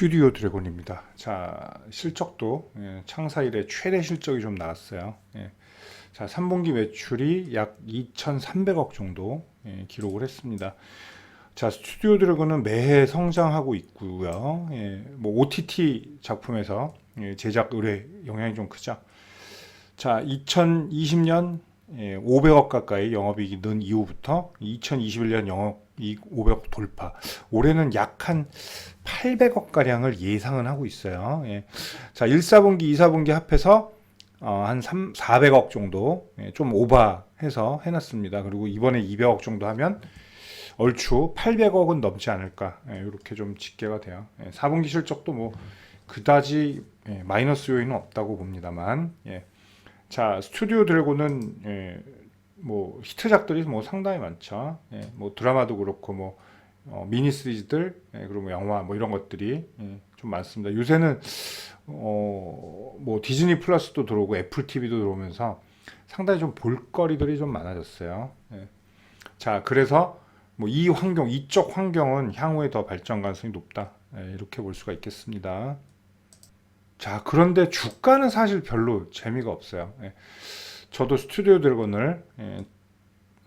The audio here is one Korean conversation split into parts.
스튜디오 드래곤입니다. 자, 실적도 창사 이래 최대 실적이 좀 나왔어요. 자, 3분기 매출이 약 2,300억 정도 기록을 했습니다. 자, 스튜디오 드래곤은 매해 성장하고 있고요. 뭐 OTT 작품에서 제작 의뢰 영향이 좀 크죠. 자, 2020년 500억 가까이 영업이익이 는 이후부터 2021년 영업이익 500억 돌파. 올해는 약 한 800억 가량을 예상은 하고 있어요. 자, 1, 4분기, 2, 4분기 합해서 한 400억 정도 좀 오버해서 해놨습니다. 그리고 이번에 200억 정도 하면 얼추 800억은 넘지 않을까 이렇게 좀 집계가 돼요. 4분기 실적도 뭐 그다지 마이너스 요인은 없다고 봅니다만 자, 스튜디오 드래곤은 뭐 히트작들이 뭐 상당히 많죠. 뭐 드라마도 그렇고 뭐 미니 시리즈들 그리고 뭐 영화 뭐 이런 것들이 좀 많습니다. 요새는 뭐 디즈니 플러스도 들어오고 애플 TV도 들어오면서 상당히 좀 볼거리들이 좀 많아졌어요. 자, 그래서 뭐 이 환경, 이쪽 환경은 향후에 더 발전 가능성이 높다. 이렇게 볼 수가 있겠습니다. 자, 그런데 주가는 사실 별로 재미가 없어요. 저도 스튜디오 드래곤을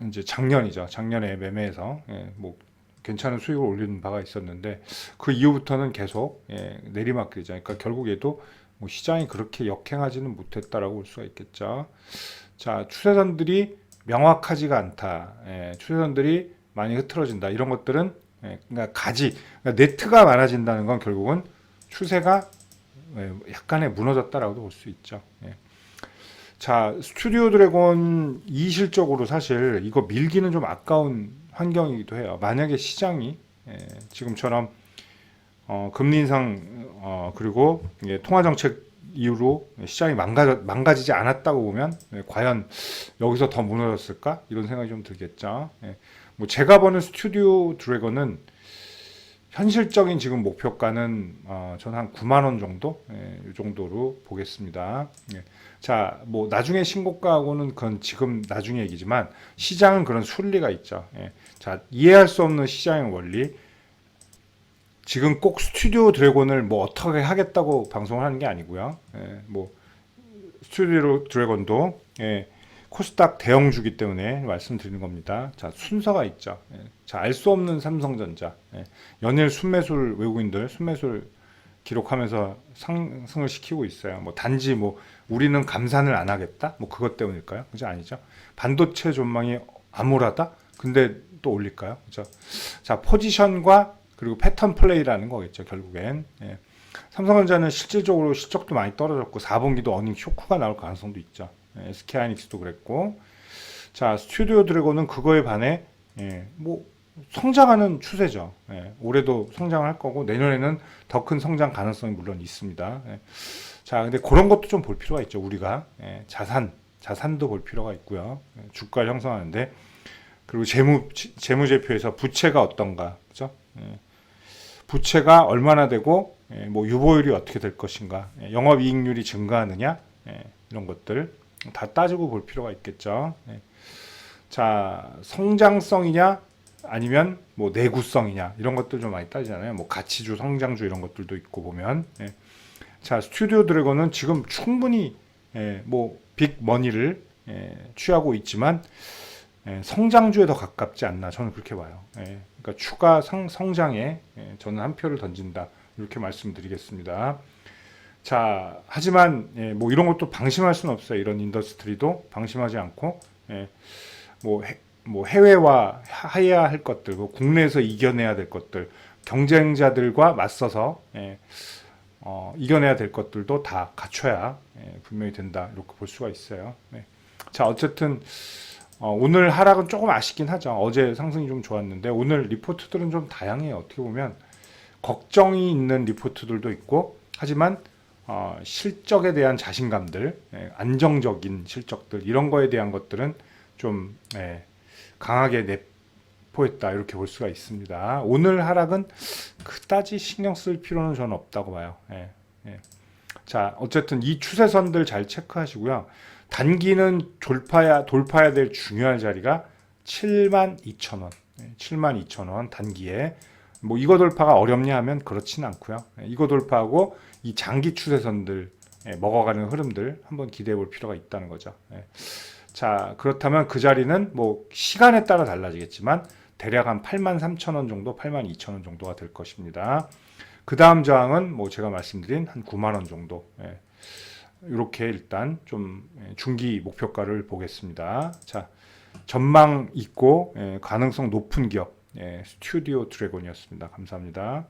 이제 작년에 매매해서 뭐 괜찮은 수익을 올린 바가 있었는데 그 이후부터는 계속 내리막이죠. 그러니까 결국 얘도 뭐 시장이 그렇게 역행하지는 못했다라고 볼 수가 있겠죠. 자, 추세선들이 명확하지가 않다. 추세선들이 많이 흐트러진다. 이런 것들은 그러니까 그러니까 네트가 많아진다는 건 결국은 추세가 약간의 무너졌다라고도 볼 수 있죠. 자, 스튜디오 드래곤 이 실적으로 사실 이거 밀기는 좀 아까운 환경이기도 해요. 만약에 시장이 지금처럼 금리 인상 그리고 통화 정책 이후로 시장이 망가지지 않았다고 보면 과연 여기서 더 무너졌을까 이런 생각이 좀 들겠죠. 뭐 제가 보는 스튜디오 드래곤은 현실적인 지금 목표가는 저는 한 9만 원 정도 이 정도로 보겠습니다. 자, 뭐 나중에 신고가하고는 그건 지금 나중에 얘기지만 시장은 그런 순리가 있죠. 자, 이해할 수 없는 시장의 원리. 지금 꼭 스튜디오 드래곤을 뭐 어떻게 하겠다고 방송을 하는 게 아니고요. 뭐 스튜디오 드래곤도 코스닥 대형주기 때문에 말씀드리는 겁니다. 자, 순서가 있죠. 자, 알 수 없는 삼성전자. 연일 순매수를 외국인들 순매수를 기록하면서 상승을 시키고 있어요. 뭐 단지 뭐 우리는 감산을 안 하겠다? 뭐 그것 때문일까요? 그죠? 아니죠. 반도체 전망이 암울하다? 근데 또 올릴까요? 그죠? 자, 포지션과 그리고 패턴 플레이라는 거겠죠. 결국엔. 삼성전자는 실질적으로 실적도 많이 떨어졌고 4분기도 어닝 쇼크가 나올 가능성도 있죠. SK하이닉스도 그랬고. 자, 스튜디오 드래곤은 그거에 반해 뭐 성장하는 추세죠. 올해도 성장을 할 거고 내년에는 더 큰 성장 가능성이 물론 있습니다. 자, 근데 그런 것도 좀 볼 필요가 있죠. 우리가 자산도 볼 필요가 있고요. 주가를 형성하는데 그리고 재무제표에서 부채가 어떤가, 그죠? 부채가 얼마나 되고 뭐 유보율이 어떻게 될 것인가, 영업이익률이 증가하느냐, 이런 것들 다 따지고 볼 필요가 있겠죠. 자, 성장성이냐 아니면 뭐 내구성이냐 이런 것들 좀 많이 따지잖아요. 뭐 가치주, 성장주 이런 것들도 있고 보면. 자, 스튜디오 드래곤은 지금 충분히 뭐 빅머니를 취하고 있지만 성장주에 더 가깝지 않나 저는 그렇게 봐요. 그러니까 추가 성장에 저는 한 표를 던진다 이렇게 말씀드리겠습니다. 자, 하지만 뭐 이런 것도 방심할 수는 없어요. 이런 인더스트리도 방심하지 않고 뭐 해외와 해야 할 것들, 뭐 국내에서 이겨내야 될 것들, 경쟁자들과 맞서서 이겨내야 될 것들도 다 갖춰야 분명히 된다 이렇게 볼 수가 있어요. 자, 어쨌든 오늘 하락은 조금 아쉽긴 하죠. 어제 상승이 좀 좋았는데 오늘 리포트들은 좀 다양해요. 어떻게 보면 걱정이 있는 리포트들도 있고 하지만 실적에 대한 자신감들, 안정적인 실적들 이런 거에 대한 것들은 좀 강하게 내포했다 이렇게 볼 수가 있습니다. 오늘 하락은 그다지 신경 쓸 필요는 저는 없다고 봐요. 자, 어쨌든 이 추세선들 잘 체크하시고요. 단기는 돌파해야 될 중요한 자리가 72,000원, 72,000원 단기에 뭐 이거 돌파가 어렵냐 하면 그렇지는 않고요. 이거 돌파하고 이 장기 추세선들 먹어가는 흐름들 한번 기대해 볼 필요가 있다는 거죠. 자, 그렇다면 그 자리는 뭐 시간에 따라 달라지겠지만 대략 한 83,000원 정도, 82,000원 정도가 될 것입니다. 그 다음 저항은 뭐 제가 말씀드린 한 9만원 정도. 이렇게 일단 좀 중기 목표가를 보겠습니다. 자, 전망 있고 가능성 높은 기업 스튜디오 드래곤이었습니다. 감사합니다.